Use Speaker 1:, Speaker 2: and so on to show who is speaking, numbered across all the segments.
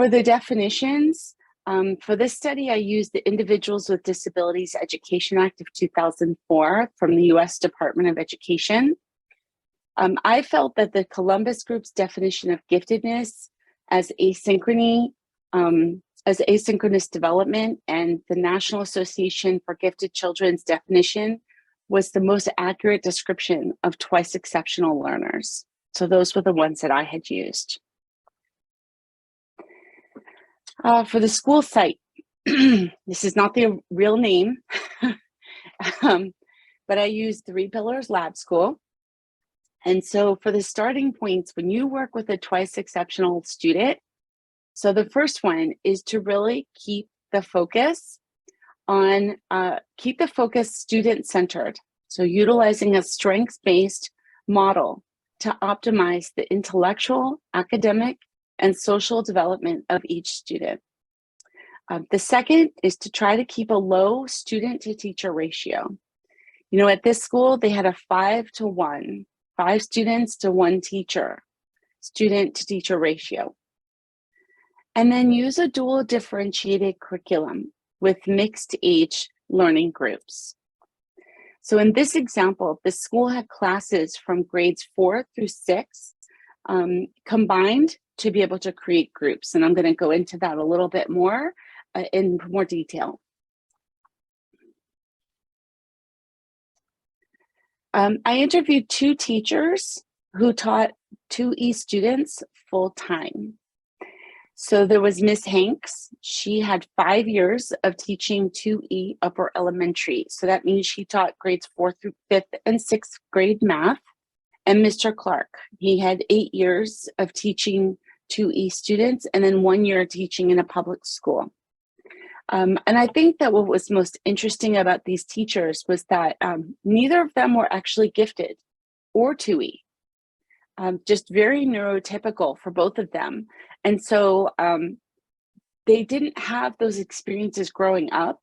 Speaker 1: For the definitions, for this study, I used the Individuals with Disabilities Education Act of 2004 from the US Department of Education. I felt that the Columbus Group's definition of giftedness as asynchronous development and the National Association for Gifted Children's definition was the most accurate description of twice exceptional learners. So those were the ones that I had used. For the school site, this is not the real name, but I used 3 Pillars Lab School. And so for the starting points, when you work with a twice exceptional student, so the first one is to really keep the focus student-centered. So utilizing a strengths-based model to optimize the intellectual, academic, and social development of each student. The second is to try to keep a low student-to-teacher ratio. You know, at this school, they had a 5-to-1, 5 students to 1 teacher, student-to-teacher ratio. And then use a dual differentiated curriculum with mixed age learning groups. So in this example, the school had classes from grades 4 through 6 combined to be able to create groups. And I'm going to go into that a little bit more in more detail. I interviewed 2 teachers who taught 2E students full-time. So there was Miss Hanks. She had 5 years of teaching 2E upper elementary. So that means she taught grades 4th through 5th and 6th grade math. And Mr. Clark, he had 8 years of teaching 2E students and then 1 year teaching in a public school. And I think that what was most interesting about these teachers was that neither of them were actually gifted or 2E. Just very neurotypical for both of them. And so they didn't have those experiences growing up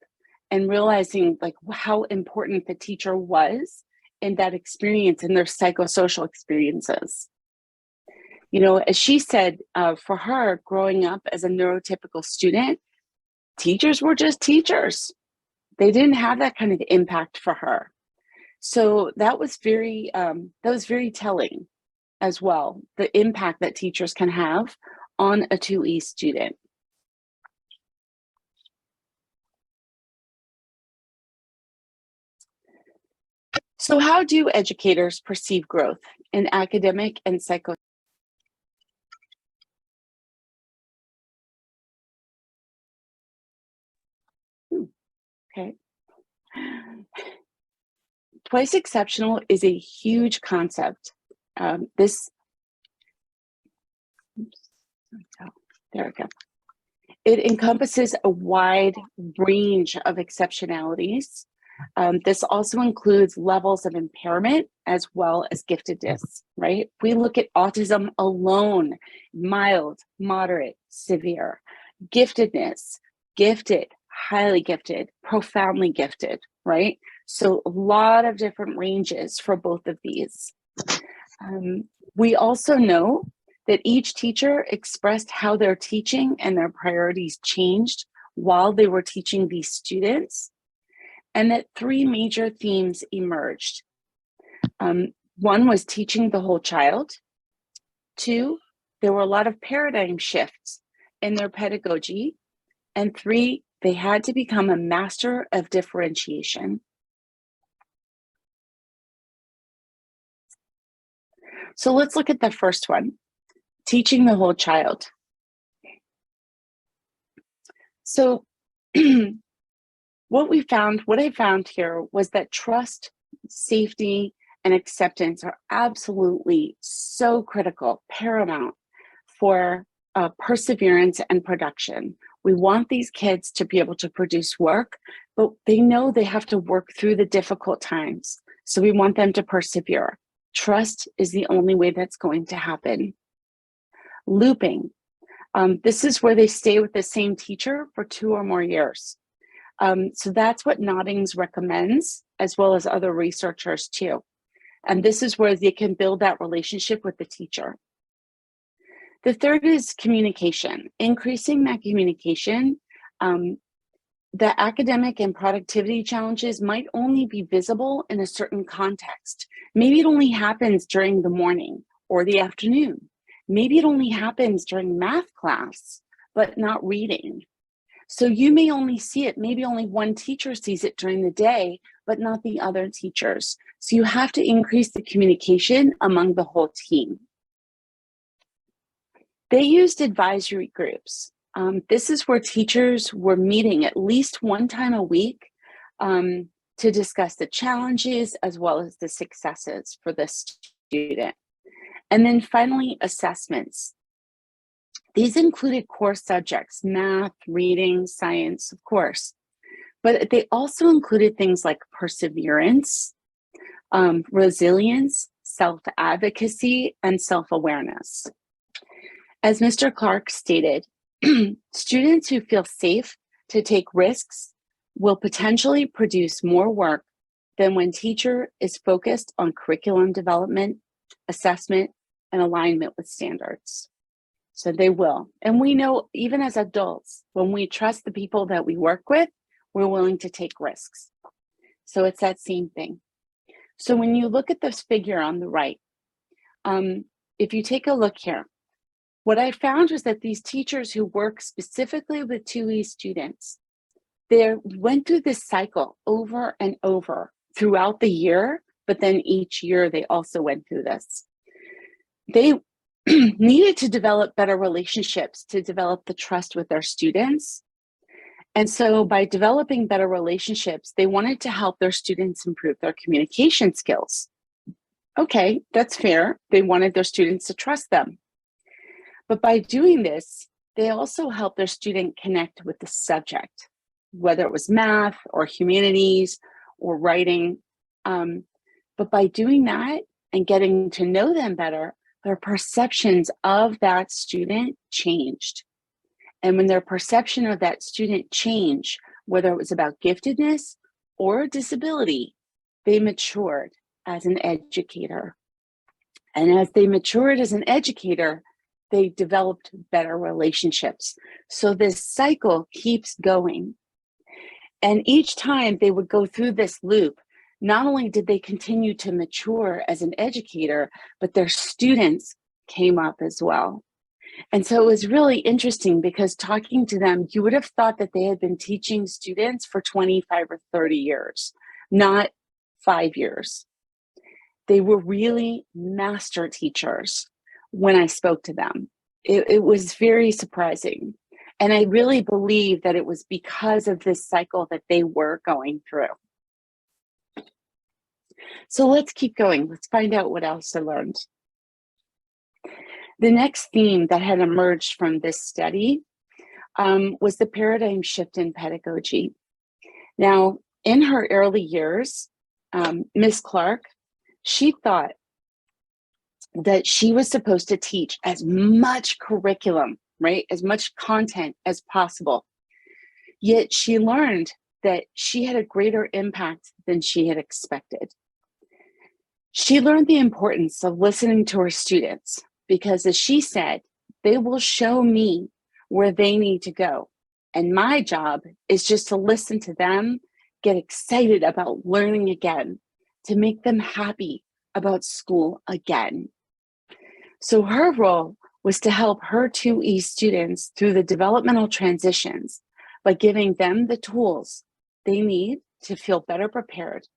Speaker 1: and realizing like how important the teacher was in that experience and their psychosocial experiences. You know, as she said, for her growing up as a neurotypical student, teachers were just teachers. They didn't have that kind of impact for her. So that was very telling as well, the impact that teachers can have on a 2E student. So how do educators perceive growth in academic and psycho? Okay. Twice exceptional is a huge concept. There we go. It encompasses a wide range of exceptionalities. This also includes levels of impairment as well as giftedness, right? If we look at autism alone, mild, moderate, severe, giftedness, gifted, highly gifted, profoundly gifted, right? So a lot of different ranges for both of these. We also know that each teacher expressed how their teaching and their priorities changed while they were teaching these students, and that 3 major themes emerged. One was teaching the whole child. 2, there were a lot of paradigm shifts in their pedagogy. And 3, they had to become a master of differentiation. So let's look at the first one, teaching the whole child. So what I found here was that trust, safety, and acceptance are absolutely so critical, paramount for perseverance and production. We want these kids to be able to produce work, but they know they have to work through the difficult times. So we want them to persevere. Trust is the only way that's going to happen. Looping. This is where they stay with the same teacher for 2 or more years. So that's what Noddings recommends, as well as other researchers too. And this is where they can build that relationship with the teacher. The third is communication, increasing that communication. The academic and productivity challenges might only be visible in a certain context. Maybe it only happens during the morning or the afternoon. Maybe it only happens during math class, but not reading. So you may only see it, maybe only one teacher sees it during the day, but not the other teachers. So you have to increase the communication among the whole team. They used advisory groups. This is where teachers were meeting at least one time a week to discuss the challenges as well as the successes for the student. And then finally, assessments. These included core subjects, math, reading, science, of course, but they also included things like perseverance, resilience, self-advocacy, and self-awareness. As Mr. Clark stated, students who feel safe to take risks will potentially produce more work than when teacher is focused on curriculum development, assessment, and alignment with standards. So they will. And we know even as adults, when we trust the people that we work with, we're willing to take risks. So it's that same thing. So when you look at this figure on the right, if you take a look here, what I found was that these teachers who work specifically with 2E students, they went through this cycle over and over throughout the year, but then each year they also went through this. They needed to develop better relationships to develop the trust with their students. And so by developing better relationships, they wanted to help their students improve their communication skills. Okay, that's fair. They wanted their students to trust them. But by doing this, they also helped their student connect with the subject, whether it was math or humanities or writing. But by doing that and getting to know them better, their perceptions of that student changed. And when their perception of that student changed, whether it was about giftedness or disability, they matured as an educator. And as they matured as an educator, they developed better relationships. So this cycle keeps going. And each time they would go through this loop, not only did they continue to mature as an educator, but their students came up as well. And so it was really interesting because talking to them, you would have thought that they had been teaching students for 25 or 30 years, not 5 years. They were really master teachers when I spoke to them. It was very surprising. And I really believe that it was because of this cycle that they were going through. So let's keep going. Let's find out what else I learned. The next theme that had emerged from this study was the paradigm shift in pedagogy. Now, in her early years, Ms. Clark, she thought that she was supposed to teach as much curriculum, right, as much content as possible. Yet she learned that she had a greater impact than she had expected. She learned the importance of listening to her students because, as she said, they will show me where they need to go. And my job is just to listen to them, get excited about learning again, to make them happy about school again. So her role was to help her 2E students through the developmental transitions by giving them the tools they need to feel better prepared.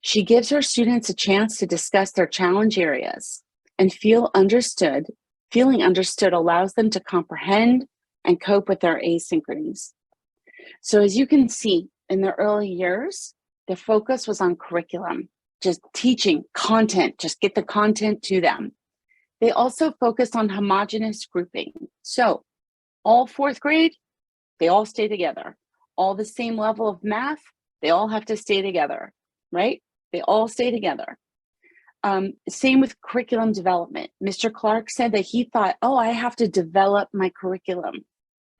Speaker 1: She gives her students a chance to discuss their challenge areas and feel understood. Feeling understood allows them to comprehend and cope with their asynchronies. So as you can see, in the early years, the focus was on curriculum, just teaching content, just get the content to them. They also focused on homogeneous grouping. So all fourth grade, they all stay together. All the same level of math, they all have to stay together, right? They all stay together. Same with curriculum development. Mr. Clark said that he thought, oh, I have to develop my curriculum.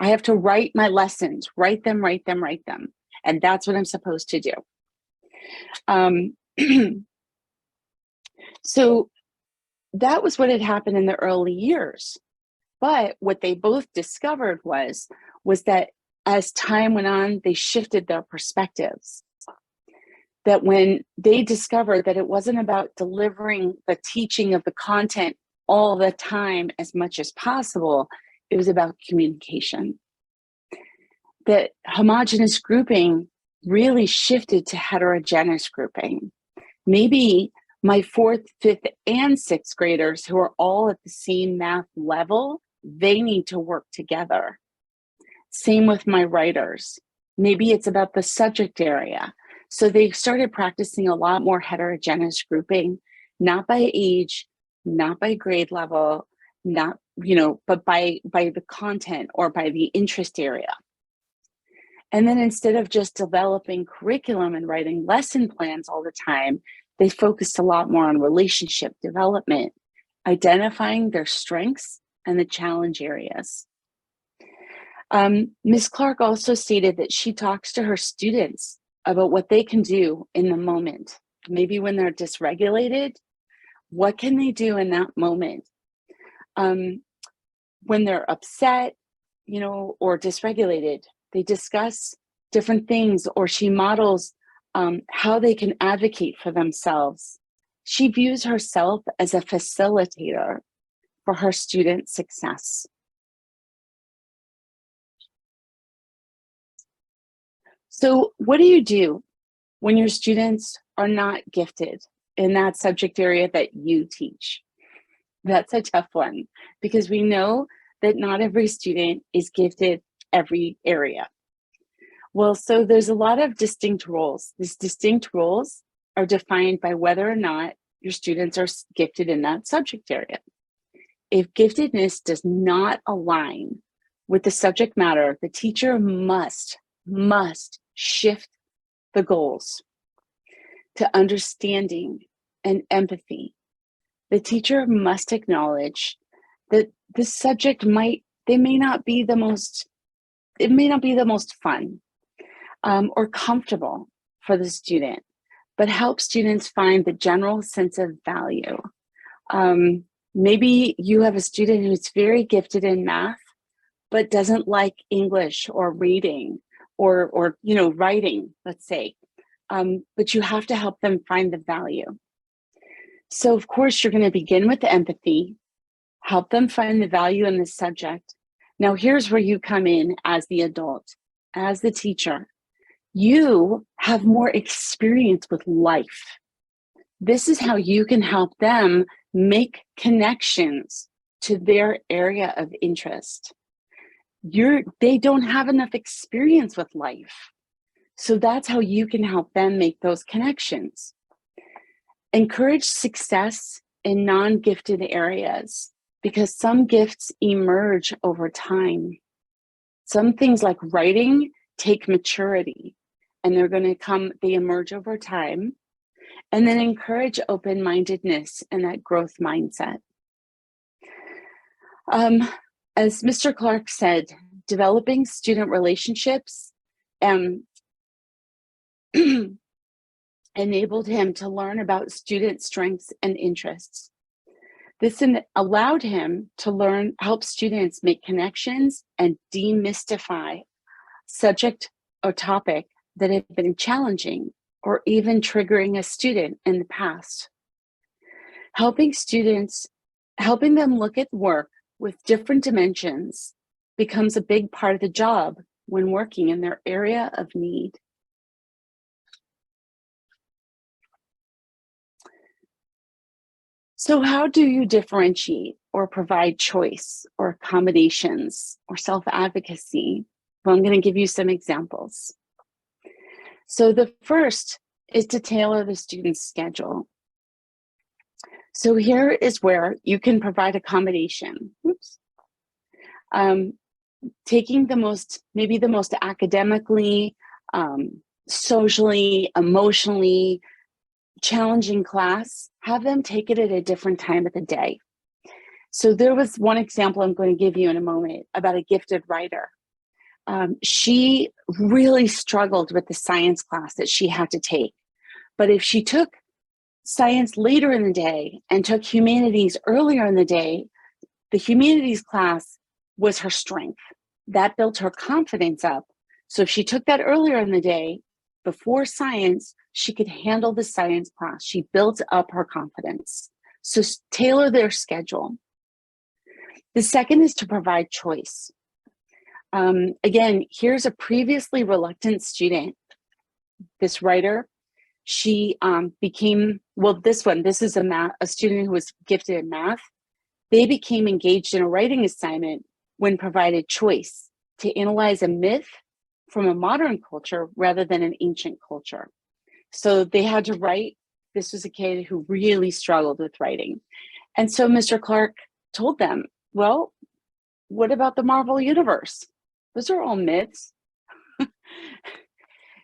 Speaker 1: I have to write my lessons, write them. And that's what I'm supposed to do. So that was what had happened in the early years. But what they both discovered was that as time went on, they shifted their perspectives. That when they discovered that it wasn't about delivering the teaching of the content all the time as much as possible, it was about communication. That homogeneous grouping really shifted to heterogeneous grouping. Maybe my 4th, 5th, and 6th graders who are all at the same math level, they need to work together. Same with my writers. Maybe it's about the subject area. So they started practicing a lot more heterogeneous grouping, not by age, not by grade level, not, but by the content or by the interest area. And then instead of just developing curriculum and writing lesson plans all the time, they focused a lot more on relationship development, identifying their strengths and the challenge areas. Ms. Clark also stated that she talks to her students about what they can do in the moment. Maybe when they're dysregulated, what can they do in that moment? When they're upset, or dysregulated, they discuss different things, or she models how they can advocate for themselves. She views herself as a facilitator for her student success. So what do you do when your students are not gifted in that subject area that you teach? That's a tough one, because we know that not every student is gifted every area. Well, so there's a lot of distinct roles. These distinct roles are defined by whether or not your students are gifted in that subject area. If giftedness does not align with the subject matter, the teacher must shift the goals to understanding and empathy. The teacher must acknowledge that this subject may not be the most fun or comfortable for the student, but help students find the general sense of value. Maybe you have a student who's very gifted in math, but doesn't like English or reading or writing, let's say, but you have to help them find the value. So of course, you're going to begin with empathy, help them find the value in the subject. Now, here's where you come in as the adult, as the teacher. You have more experience with life. This is how you can help them make connections to their area of interest. They don't have enough experience with life. So that's how you can help them make those connections. Encourage success in non-gifted areas, because some gifts emerge over time. Some things like writing take maturity, and they emerge over time. And then encourage open-mindedness and that growth mindset. As Mr. Clark said, developing student relationships enabled him to learn about student strengths and interests. This allowed him to help students make connections and demystify subject or topic that had been challenging or even triggering a student in the past. Helping them look at work with different dimensions becomes a big part of the job when working in their area of need. So how do you differentiate or provide choice or accommodations or self-advocacy? Well, I'm going to give you some examples. So the first is to tailor the student's schedule. So here is where you can provide accommodation. Taking maybe the most academically, socially, emotionally challenging class, have them take it at a different time of the day. So there was one example I'm going to give you in a moment about a gifted writer. She really struggled with the science class that she had to take. But if she took science later in the day and took humanities earlier in the day, the humanities class was her strength. That built her confidence up. So if she took that earlier in the day, before science, she could handle the science class. She built up her confidence. So tailor their schedule. The second is to provide choice. Again, here's a previously reluctant student. This writer, she became, well, this is a student who was gifted in math. They became engaged in a writing assignment when provided choice to analyze a myth from a modern culture rather than an ancient culture. So they had to write. This was a kid who really struggled with writing. And so Mr. Clark told them, well, what about the Marvel Universe? Those are all myths.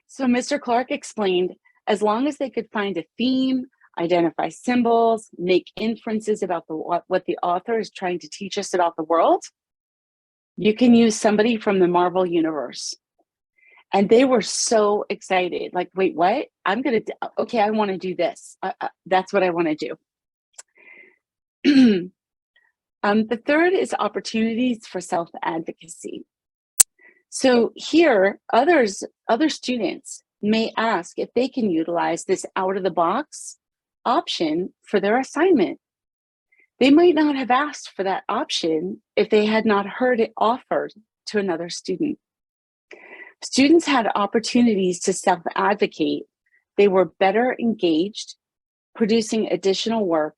Speaker 1: So Mr. Clark explained, as long as they could find a theme, identify symbols, make inferences about what the author is trying to teach us about the world, you can use somebody from the Marvel Universe. And they were so excited, like, wait, what? Okay, I want to do this. That's what I want to do. The third is opportunities for self-advocacy. So here, other students may ask if they can utilize this out-of-the-box option for their assignment. They might not have asked for that option if they had not heard it offered to another student. Students had opportunities to self-advocate. They were better engaged, producing additional work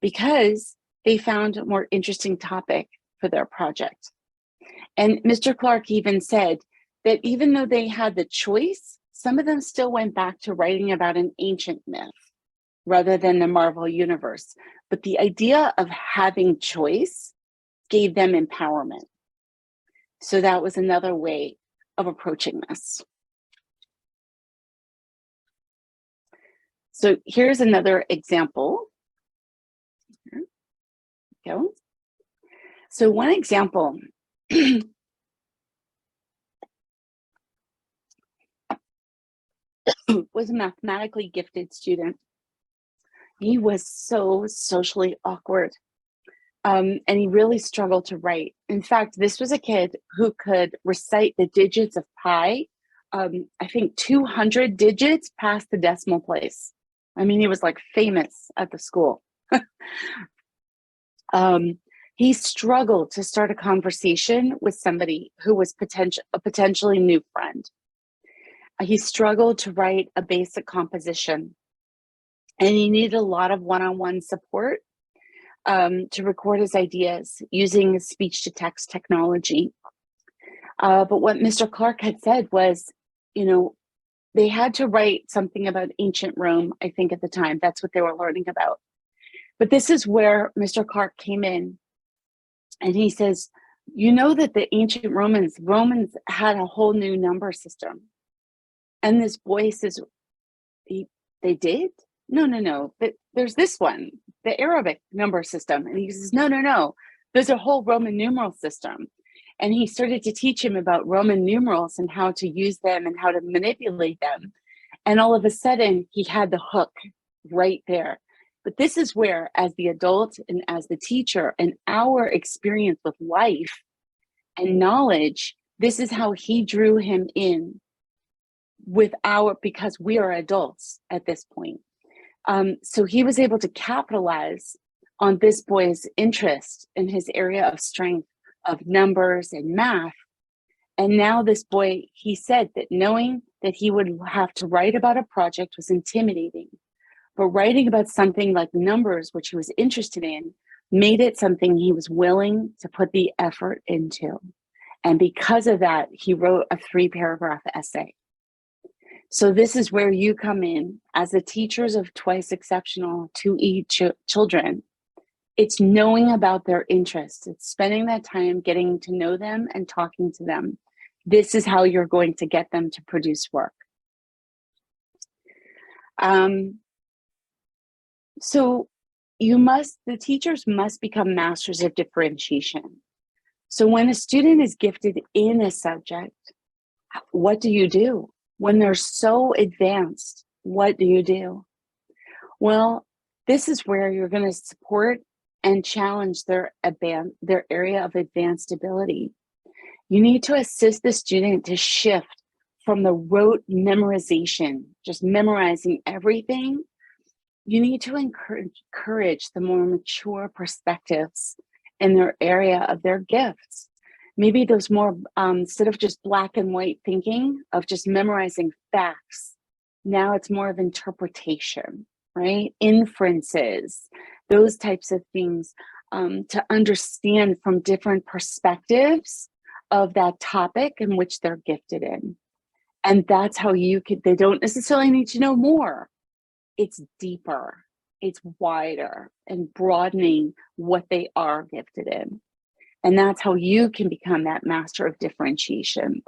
Speaker 1: because they found a more interesting topic for their project. And Mr. Clark even said that even though they had the choice, some of them still went back to writing about an ancient myth rather than the Marvel Universe. But the idea of having choice gave them empowerment. So that was another way of approaching this. So here's another example. Here we go. So one example was a mathematically gifted student. He was so socially awkward, and he really struggled to write. In fact, this was a kid who could recite the digits of pi, I think 200 digits past the decimal place. I mean, he was like famous at the school. He struggled to start a conversation with somebody who was a potentially new friend. He struggled to write a basic composition, and he needed a lot of one-on-one support to record his ideas using speech-to-text technology. But what Mr. Clark had said was, you know, they had to write something about ancient Rome, I think at the time. That's what they were learning about. But this is where Mr. Clark came in, and he says, you know that the ancient Romans had a whole new number system. And this boy says, they did? No. But there's this one, the Arabic number system. And he says, no. There's a whole Roman numeral system. And he started to teach him about Roman numerals and how to use them and how to manipulate them. And all of a sudden, he had the hook right there. But this is where, as the adult and as the teacher and our experience with life and knowledge, this is how he drew him in because we are adults at this point. So he was able to capitalize on this boy's interest in his area of strength of numbers and math. And now this boy, he said that knowing that he would have to write about a project was intimidating, but writing about something like numbers, which he was interested in, made it something he was willing to put the effort into. And because of that, he wrote a 3-paragraph essay. So this is where you come in as the teachers of Twice Exceptional 2E children. It's knowing about their interests. It's spending that time getting to know them and talking to them. This is how you're going to get them to produce work. So the teachers must become masters of differentiation. So when a student is gifted in a subject, what do you do? When they're so advanced, what do you do? Well, this is where you're going to support and challenge their area of advanced ability. You need to assist the student to shift from the rote memorization, just memorizing everything. You need to encourage the more mature perspectives in their area of their gifts. Maybe those more, instead of just black and white thinking of just memorizing facts, now it's more of interpretation, right? Inferences, those types of things, to understand from different perspectives of that topic in which they're gifted in. And that's how they don't necessarily need to know more. It's deeper, it's wider, and broadening what they are gifted in. And that's how you can become that master of differentiation.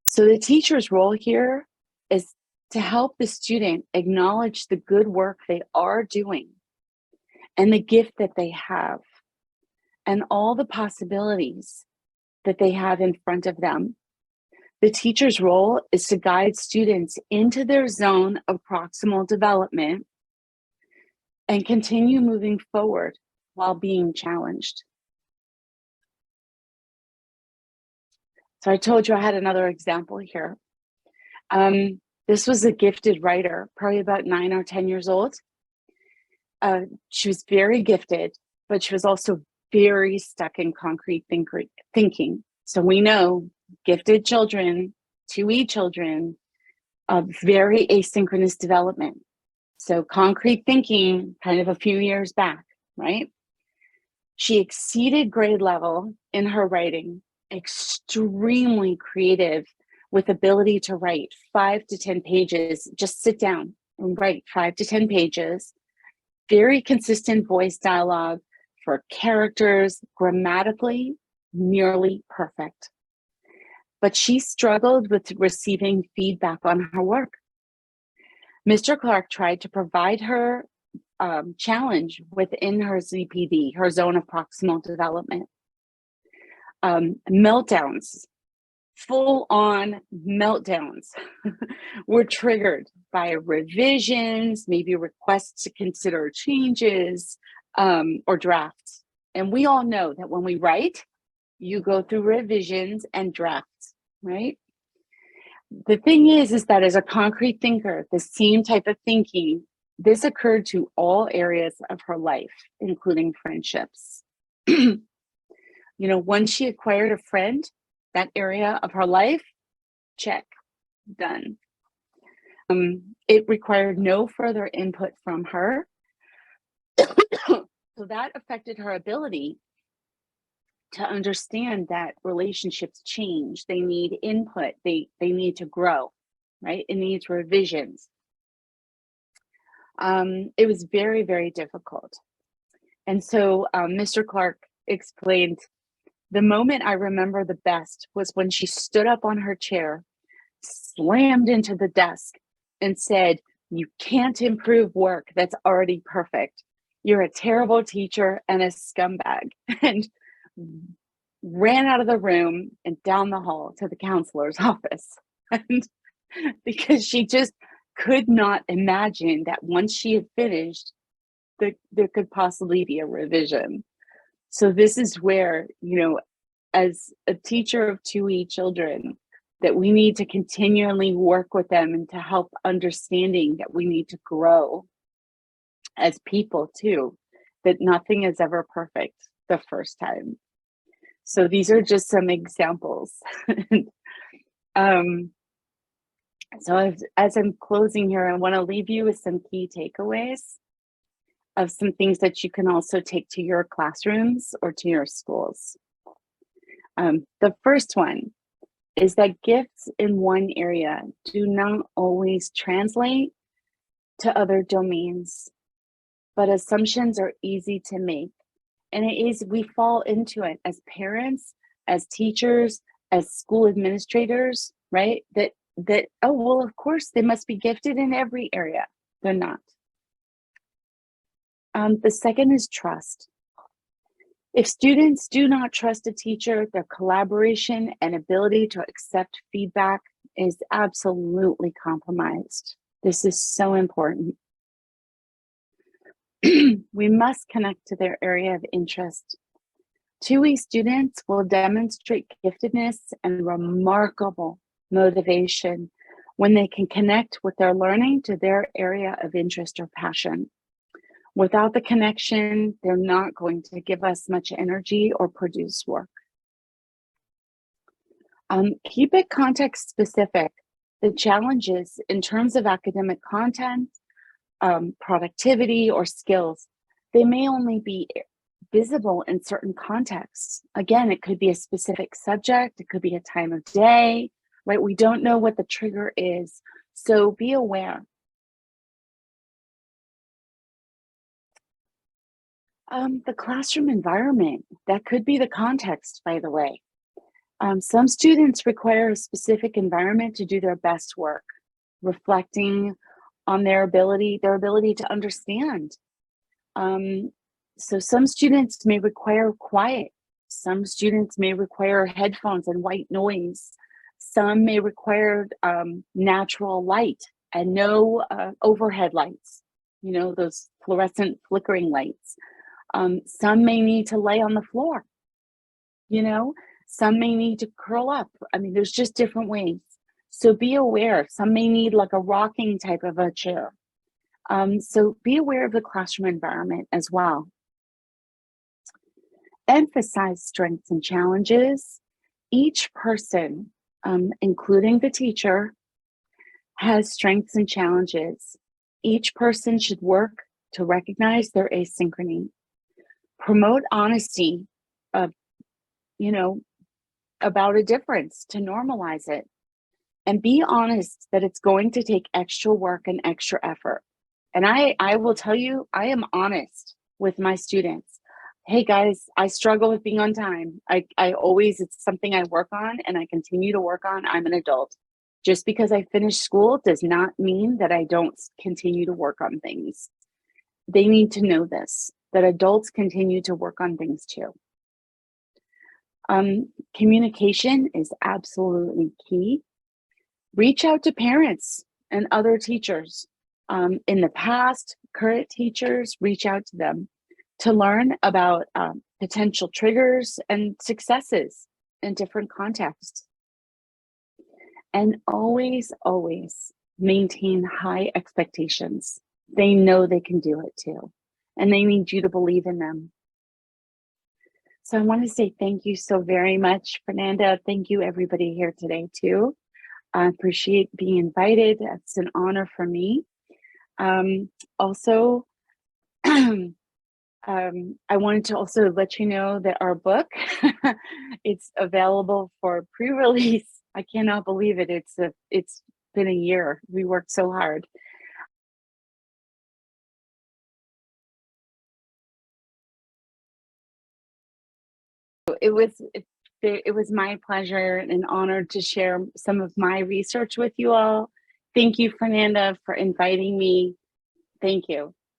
Speaker 1: So the teacher's role here is to help the student acknowledge the good work they are doing and the gift that they have and all the possibilities that they have in front of them. The teacher's role is to guide students into their zone of proximal development and continue moving forward while being challenged. So I told you I had another example here. This was a gifted writer, probably about 9 or 10 years old. She was very gifted, but she was also very stuck in concrete thinking. So we know gifted children, 2E children, very asynchronous development. So concrete thinking kind of a few years back, right? She exceeded grade level in her writing, extremely creative with ability to write 5 to 10 pages, just sit down and write 5 to 10 pages, very consistent voice dialogue for characters, grammatically nearly perfect. But she struggled with receiving feedback on her work. Mr. Clark tried to provide her challenge within her ZPD, her zone of proximal development. Meltdowns, full-on meltdowns were triggered by revisions, maybe requests to consider changes, or drafts. And we all know that when we write, you go through revisions and drafts, right? The thing is that as a concrete thinker, the same type of thinking, this occurred to all areas of her life, including friendships. You know, once she acquired a friend, that area of her life, check, done. It required no further input from her. So that affected her ability to understand that relationships change. They need input. They need to grow, right? It needs revisions. It was very, very difficult. And so Mr. Clark explained, the moment I remember the best was when she stood up on her chair, slammed into the desk, and said, "You can't improve work that's already perfect. You're a terrible teacher and a scumbag," and ran out of the room and down the hall to the counselor's office. And because she just could not imagine that once she had finished, there could possibly be a revision. So this is where, you know, as a teacher of 2E children, that we need to continually work with them and to help understanding that we need to grow as people too, that nothing is ever perfect the first time. So these are just some examples. So as I'm closing here, I want to leave you with some key takeaways of some things that you can also take to your classrooms or to your schools. The first one is that gifts in one area do not always translate to other domains, but assumptions are easy to make. And we fall into it as parents, as teachers, as school administrators, right? That, oh, well, of course, they must be gifted in every area. They're not. The second is trust. If students do not trust a teacher, their collaboration and ability to accept feedback is absolutely compromised. This is so important. We must connect to their area of interest. 2E students will demonstrate giftedness and remarkable motivation when they can connect with their learning to their area of interest or passion. Without the connection, they're not going to give us much energy or produce work. Keep it context specific. The challenges in terms of academic content, productivity, or skills, they may only be visible in certain contexts. Again, it could be a specific subject, it could be a time of day, right? We don't know what the trigger is, so be aware. The classroom environment, that could be the context, by the way. Some students require a specific environment to do their best work, reflecting on their ability to understand. So some students may require quiet. Some students may require headphones and white noise. Some may require natural light and no overhead lights, you know, those fluorescent flickering lights. Some may need to lay on the floor, you know, some may need to curl up. I mean, there's just different ways. So be aware. Some may need like a rocking type of a chair. So be aware of the classroom environment as well. Emphasize strengths and challenges. Each person, including the teacher, has strengths and challenges. Each person should work to recognize their asynchrony. Promote honesty, you know, about a difference to normalize it. And be honest that it's going to take extra work and extra effort. And I will tell you, I am honest with my students. Hey guys, I struggle with being on time. I always, it's something I work on and I continue to work on. I'm an adult. Just because I finished school does not mean that I don't continue to work on things. They need to know this, that adults continue to work on things too. Communication is absolutely key. Reach out to parents and other teachers. In the past, current teachers, reach out to them to learn about potential triggers and successes in different contexts. And always, always maintain high expectations. They know they can do it too, and they need you to believe in them. So I want to say thank you so very much, Fernanda. Thank you everybody here today too. I appreciate being invited. It's an honor for me. Also, I wanted to also let you know that our book, it's available for pre-release. I cannot believe it. It's been a year. We worked so hard. It was my pleasure and an honor to share some of my research with you all. Thank you, Fernanda, for inviting me. Thank you.